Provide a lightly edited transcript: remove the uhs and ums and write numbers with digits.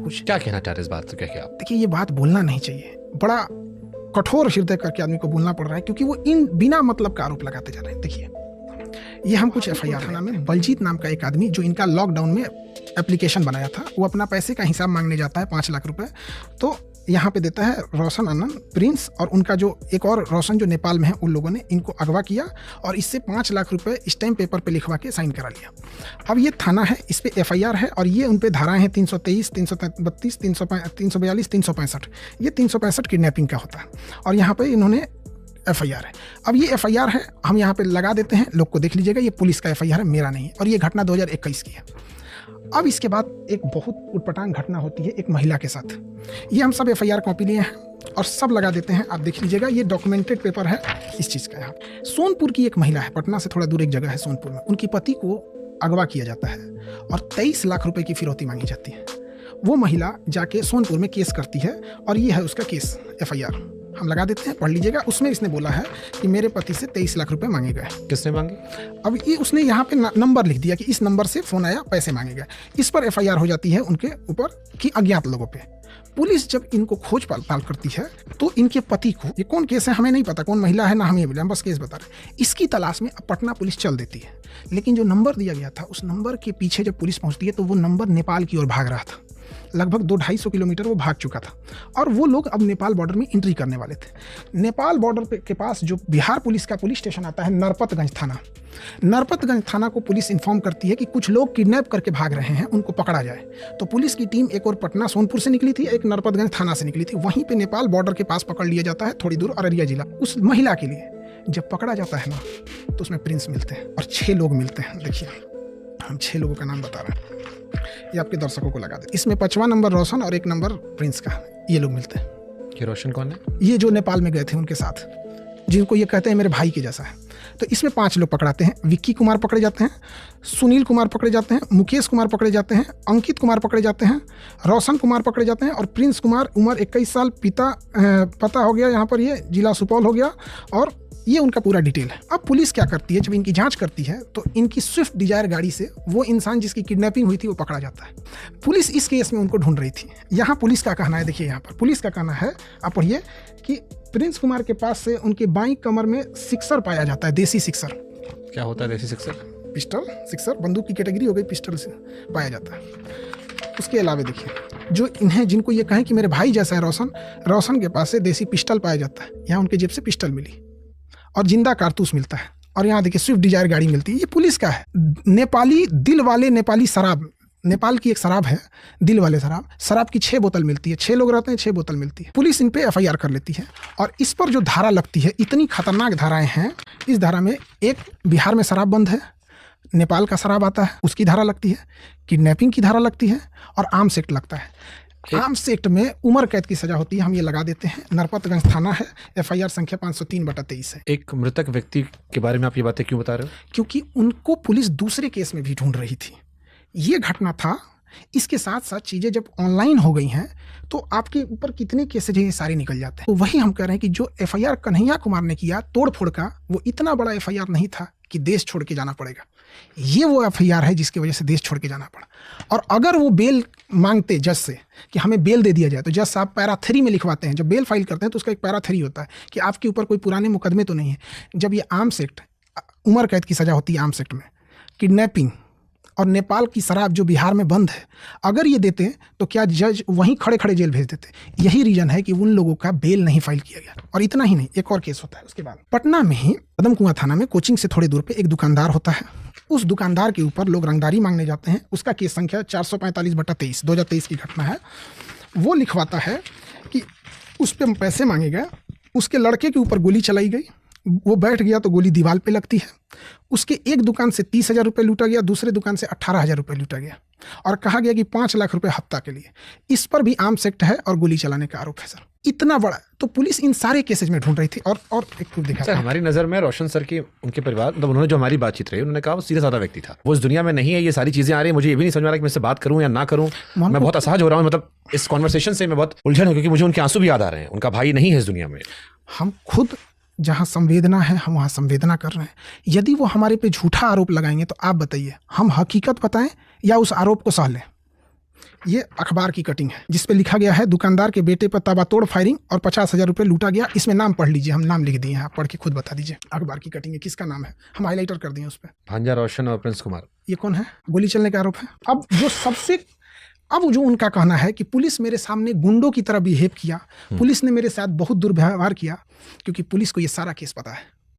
कुछ। क्या कहना चाह रहे इस बात से, क्या आप? देखिए, ये बात बोलना नहीं चाहिए, बड़ा कठोर हृदय करके आदमी को बोलना पड़ रहा है, क्योंकि वो इन बिना मतलब का आरोप लगाते जा रहे हैं। देखिए, ये हम कुछ FIR थाना में बलजीत नाम का एक आदमी, जो इनका लॉकडाउन में एप्लीकेशन बनाया था, वो अपना पैसे का हिसाब मांगने जाता है 5 लाख रुपए। तो यहाँ पे देता है रोशन, आनंद, प्रिंस और उनका जो एक और रोशन जो नेपाल में है, उन लोगों ने इनको अगवा किया और इससे 5 लाख रुपए स्टैम्प पेपर पे लिखवा के साइन करा लिया। अब ये थाना है, इस पे FIR है और ये उन पे धाराएं हैं 323, 332, 342, 365। ये 365 किडनैपिंग का होता है और यहाँ पे इन्होंने FIR है। अब ये FIR है, हम यहाँ पे लगा देते हैं, लोग को देख लीजिएगा, ये पुलिस का FIR है, मेरा नहीं है। और ये घटना 2021 की है। अब इसके बाद एक बहुत उटपटांग घटना होती है एक महिला के साथ। ये हम सब FIR कॉपी लिए हैं और सब लगा देते हैं, आप देख लीजिएगा, ये डॉक्यूमेंटेड पेपर है इस चीज़ का। यहाँ सोनपुर की एक महिला है, पटना से थोड़ा दूर एक जगह है सोनपुर में, उनकी पति को अगवा किया जाता है और 23 लाख रुपए की फिरौती मांगी जाती है। वो महिला जाके सोनपुर में केस करती है और ये है उसका केस, FIR हम लगा देते हैं, पढ़ लीजिएगा। उसमें इसने बोला है कि मेरे पति से 23 लाख रुपए मांगे गए। किसने मांगे? अब ये उसने यहाँ पे नंबर लिख दिया कि इस नंबर से फ़ोन आया, पैसे मांगे गए। इस पर FIR हो जाती है उनके ऊपर कि अज्ञात लोगों पे। पुलिस जब इनको खोज पाल करती है तो इनके पति को, ये कौन केस है हमें नहीं पता, कौन महिला है ना हम ये बोले, हम बस केस बता रहे हैं, इसकी तलाश में पटना पुलिस चल देती है। लेकिन जो नंबर दिया गया था, उस नंबर के पीछे जब पुलिस पहुँचती है तो वो नंबर नेपाल की ओर भाग रहा था। लगभग 200-250 किलोमीटर वो भाग चुका था और वो लोग अब नेपाल बॉर्डर में एंट्री करने वाले थे। नेपाल बॉर्डर के पास जो बिहार पुलिस का पुलिस स्टेशन आता है, नरपतगंज थाना, नरपतगंज थाना को पुलिस इन्फॉर्म करती है कि कुछ लोग किडनैप करके भाग रहे हैं, उनको पकड़ा जाए। तो पुलिस की टीम एक और पटना सोनपुर से निकली थी, एक नरपतगंज थाना से निकली थी। वहीं पे नेपाल बॉर्डर के पास पकड़ लिया जाता है, थोड़ी दूर अररिया जिला। उस महिला के लिए जब पकड़ा जाता है ना, तो उसमें प्रिंस मिलते हैं और 6 लोग मिलते हैं। देखिए, हम 6 लोगों का नाम बता रहे हैं, ये आपके दर्शकों को लगा दे। इसमें 5वां नंबर रोशन और 1 नंबर प्रिंस का, ये लोग मिलते हैं। ये रोशन कौन है? ये जो नेपाल में गए थे उनके साथ, जिनको ये कहते हैं मेरे भाई के जैसा है। तो इसमें 5 लोग पकड़ाते हैं। विक्की कुमार पकड़े जाते हैं, सुनील कुमार पकड़े जाते हैं, मुकेश कुमार पकड़े जाते हैं, अंकित कुमार पकड़े जाते हैं, रोशन कुमार पकड़े जाते हैं और प्रिंस कुमार, उम्र 21 साल, पता हो गया यहाँ पर, ये जिला सुपौल हो गया और ये उनका पूरा डिटेल है। अब पुलिस क्या करती है, जब इनकी जांच करती है तो इनकी स्विफ्ट डिजायर गाड़ी से वो इंसान जिसकी किडनैपिंग हुई थी वो पकड़ा जाता है। पुलिस इस केस में उनको ढूंढ रही थी। यहाँ पुलिस का कहना है, देखिए यहाँ पर पुलिस का कहना है, आप पढ़िए, कि प्रिंस कुमार के पास से उनके बाईं कमर में सिक्सर पाया जाता है, देसी सिक्सर। क्या होता है देसी सिक्सर? पिस्टल, सिक्सर बंदूक की कैटेगरी हो गई, पिस्टल से पाया जाता है। उसके अलावा देखिए, जो इन्हें जिनको ये कहें कि मेरे भाई जैसा है रोशन के पास से देसी पिस्टल पाया जाता है। यहाँ उनके जेब से पिस्टल मिली और जिंदा कारतूस मिलता है। और यहाँ देखिए स्विफ्ट डिजायर गाड़ी मिलती है, ये पुलिस का है। नेपाली दिल वाले नेपाली शराब, नेपाल की एक शराब है दिल वाले शराब की 6 बोतल मिलती है। 6 लोग रहते हैं, 6 बोतल मिलती है। पुलिस इन पे FIR कर लेती है और इस पर जो धारा लगती है, इतनी खतरनाक धाराएं हैं। इस धारा में एक बिहार में शराब बंद है, नेपाल का शराब आता है उसकी धारा लगती है, किडनैपिंग की धारा लगती है और आर्म्स एक्ट लगता है। आर्म्स एक्ट में उम्र कैद की सजा होती है, हम ये लगा देते हैं। नरपतगंज थाना है, FIR संख्या 503/23 है। एक मृतक व्यक्ति के बारे में आप ये बातें क्यों बता रहे हो? क्योंकि उनको पुलिस दूसरे केस में भी ढूंढ रही थी। ये घटना था। इसके साथ साथ चीज़ें जब ऑनलाइन हो गई हैं तो आपके ऊपर कितने केसेज हैं, ये सारे निकल जाते हैं। तो वही हम कह रहे हैं कि जो FIR कन्हैया कुमार ने किया तोड़ फोड़ का, वो इतना बड़ा FIR नहीं था कि देश छोड़ के जाना पड़ेगा। ये वो FIR है जिसकी वजह से देश छोड़ के जाना पड़ा। और अगर वो बेल मांगते जज से कि हमें बेल दे दिया जाए, तो जज साहब पैरा 3 में लिखवाते हैं। जब बेल फाइल करते हैं तो उसका एक पैरा 3 होता है कि आपके ऊपर कोई पुराने मुकदमे तो नहीं है। जब ये आर्म्स एक्ट, उम्र कैद की सजा होती है आर्म्स एक्ट में, किडनैपिंग और नेपाल की शराब जो बिहार में बंद है, अगर ये देते तो क्या जज वहीं खड़े खड़े जेल भेज देते। यही रीजन है कि उन लोगों का बेल नहीं फाइल किया गया। और इतना ही नहीं, एक और केस होता है उसके बाद। पटना में ही कदम कुआं थाना में कोचिंग से थोड़ी दूर पे एक दुकानदार होता है। उस दुकानदार के ऊपर लोग रंगदारी मांगने जाते हैं। उसका केस संख्या 445/23 2023 की घटना है। वो लिखवाता है कि उस पर पैसे मांगे गए, उसके लड़के के ऊपर गोली चलाई गई, वो बैठ गया तो गोली दीवार पे लगती है। उसके एक दुकान से 30,000 रुपये लूटा गया, दूसरे दुकान से 18,000 रुपये लूटा गया और कहा गया कि 5 लाख रुपए हफ्ता के लिए। इस पर भी आर्म्स एक्ट है और गोली चलाने का आरोप है सर। इतना बड़ा, तो पुलिस इन सारे केसेज में ढूंढ रही थी। और एक प्रूफ दिखा सर, हमारी नज़र में रोशन सर की, उनके परिवार, मतलब उन्होंने जो हमारी बातचीत रही, उन्होंने कहा वो सीधा साधा व्यक्ति था, वो इस दुनिया में नहीं है। ये सारी चीज़ें आ रही है, मुझे ये भी नहीं समझ आ रहा कि मैं इससे बात करूँ या ना करूँ। मैं बहुत असहज हो रहा हूँ, मतलब इस कॉन्वर्सेशन से मैं बहुत उलझन हूँ, क्योंकि मुझे उनके आंसू भी याद आ रहे हैं। उनका भाई नहीं है इस दुनिया में। हम खुद जहाँ संवेदना है हम वहाँ संवेदना कर रहे हैं। यदि वो हमारे पे झूठा आरोप लगाएंगे तो आप बताइए, हम हकीकत बताएं या उस आरोप को सह लें? ये अखबार की कटिंग है जिस पे लिखा गया है दुकानदार के बेटे पर ताबड़तोड़ फायरिंग और 50,000 रुपये लूटा गया। इसमें नाम पढ़ लीजिए, हम नाम लिख दिए हैं, आप पढ़ के खुद बता दीजिए। अखबार की कटिंग है, किसका नाम है, हम हाईलाइटर कर दिए उस पर। भांजा रोशन और प्रिंस कुमार। ये कौन है? गोली चलने का आरोप है। अब जो उनका कहना है कि पुलिस मेरे सामने गुंडों की तरह बिहेव किया, पुलिस ने मेरे साथ बहुत दुर्व्यवहार किया, क्योंकि पुलिस को ये सारा केस पता है।